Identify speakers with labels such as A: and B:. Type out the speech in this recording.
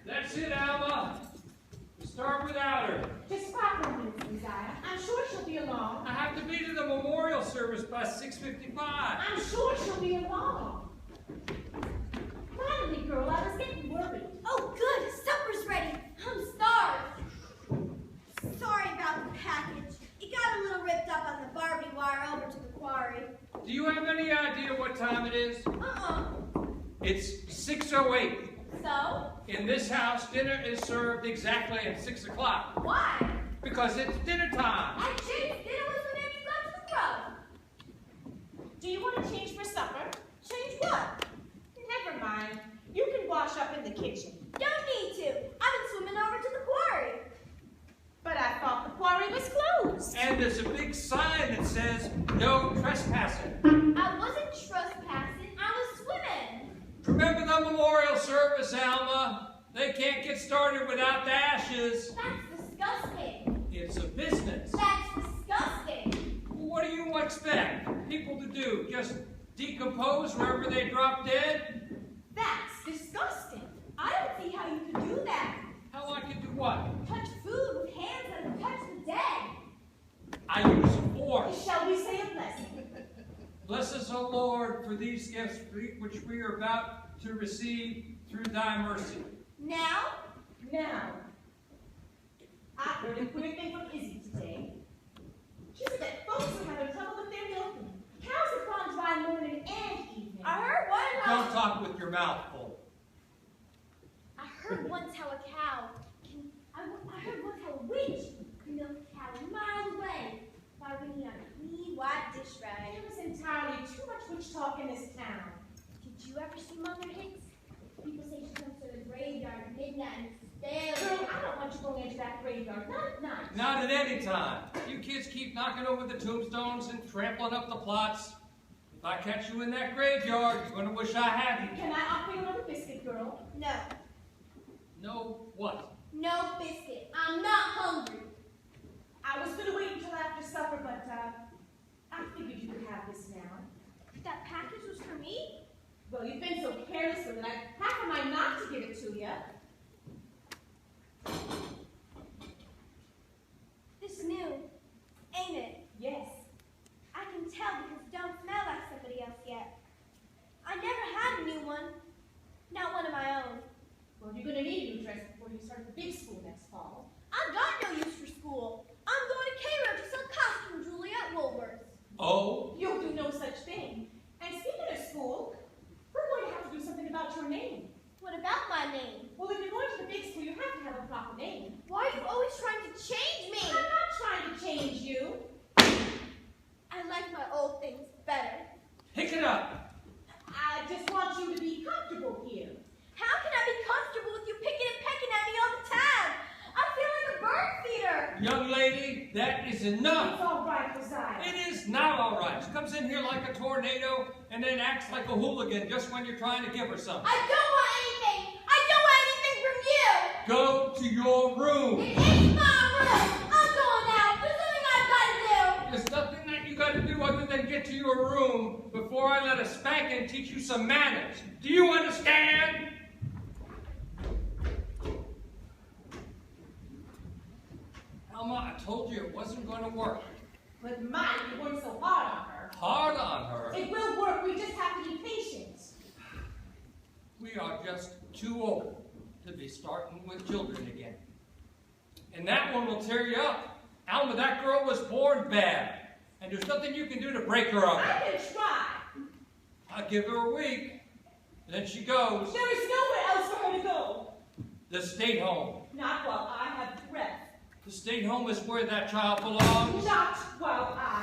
A: That's it, Alma. Start without her.
B: Just 5 minutes, Desire. I'm sure she'll be along.
A: I have to be to the memorial service by 6:55.
B: I'm sure she'll be along. Finally, girl, I was getting worried.
C: Oh, good. Supper's ready. I'm starved. Sorry about the package. It got a little ripped up on the barbie wire over to the quarry.
A: Do you have any idea what time it is? It's 6:08.
C: So?
A: In this house, dinner is served exactly at 6 o'clock.
C: Why?
A: Because it's dinner time.
C: At Jake's dinner was the name you got to the club.
B: Do you want to change for supper?
C: Change what?
B: Never mind. You can wash up in the kitchen.
C: Don't need to. I've been swimming over to the quarry.
B: But I thought the quarry was closed.
A: And there's a big sign that says, no trespassing.
C: I wasn't trespassing. I was swimming.
A: Remember the memorial service, Alma? They can't get started without the ashes.
C: That's disgusting.
A: It's a business.
C: That's disgusting.
A: What do you expect people to do? Just decompose wherever they drop dead?
B: That's disgusting.
C: I don't see how you could do that.
A: How I can do what?
C: Touch food with hands that have touched the dead.
A: I use a fork.
B: Shall we say a blessing?
A: Bless us, O Lord, for these gifts which we are about to receive through thy mercy.
C: Now?
B: Now, I heard a queer thing from Izzy today. She said that folks are having trouble with their milking. Cows have gone dry morning and evening.
C: I heard one how...
A: Don't talk with your mouth full.
C: I heard once how a cow can... I heard once how a witch can milk a cow a mile away by wringing out a clean white dish rag.
B: There was entirely too much witch talk in this town.
C: Did you ever see Mother Hicks? People say she comes to the graveyard at midnight and stares.
B: Girl, I don't want you going into that graveyard. Not at night.
A: Not at any time. You kids keep knocking over the tombstones and trampling up the plots. If I catch you in that graveyard, you're going to wish I had you.
B: Can I offer you another biscuit, girl?
C: No.
A: No what?
C: No biscuit. I'm not hungry.
B: I was going to wait until after supper, but I figured you could have this now.
C: That package was for me?
B: Well, you've been so careless with it. How am I not to give it to you?
C: This new, ain't it?
B: Yes.
C: I can tell because it don't smell like somebody else yet. I never had a new one. Not one of my own.
B: Well, you're going to need a new dress before you start the big school next fall.
C: I've got no use for school. I'm going to Cairo to sell costume jewelry at Woolworth's.
A: Oh?
B: You'll do no such thing. And speaking of school, we're going to have to do something about your name.
C: What about my name?
B: Well, if you're going to the big school, you have to have a proper name.
C: Why are you always trying to change me?
B: I'm not trying to change you.
C: I like my old things better.
A: Pick it up.
B: I just want you to be comfortable here.
C: How can I be comfortable with you picking and pecking at me all the time? I feel like a bird feeder.
A: Young lady, that is enough.
B: It's all right, Josiah.
A: It is not all right. She comes in here like a tornado and then acts like a hooligan just when you're trying to give her something.
C: I don't want anything. I don't want anything from you.
A: Go to your room.
C: It is my room. I'm going out. There's something I've got to do.
A: There's nothing that you got to do other than get to your room before I let a spanking teach you some manners. Do you understand? Alma, I told you it wasn't going to work.
B: But mine, you worked so hard on her.
A: Hard on her.
B: It will work. We just have to be patient.
A: We are just too old to be starting with children again. And that one will tear you up. Alma, that girl was born bad. And there's nothing you can do to break her up.
B: I can try.
A: I'll give her a week. Then she goes.
B: There is nowhere else for her to go.
A: The state home.
B: Not while I have breath.
A: The state home is where that child belongs.
B: Not while I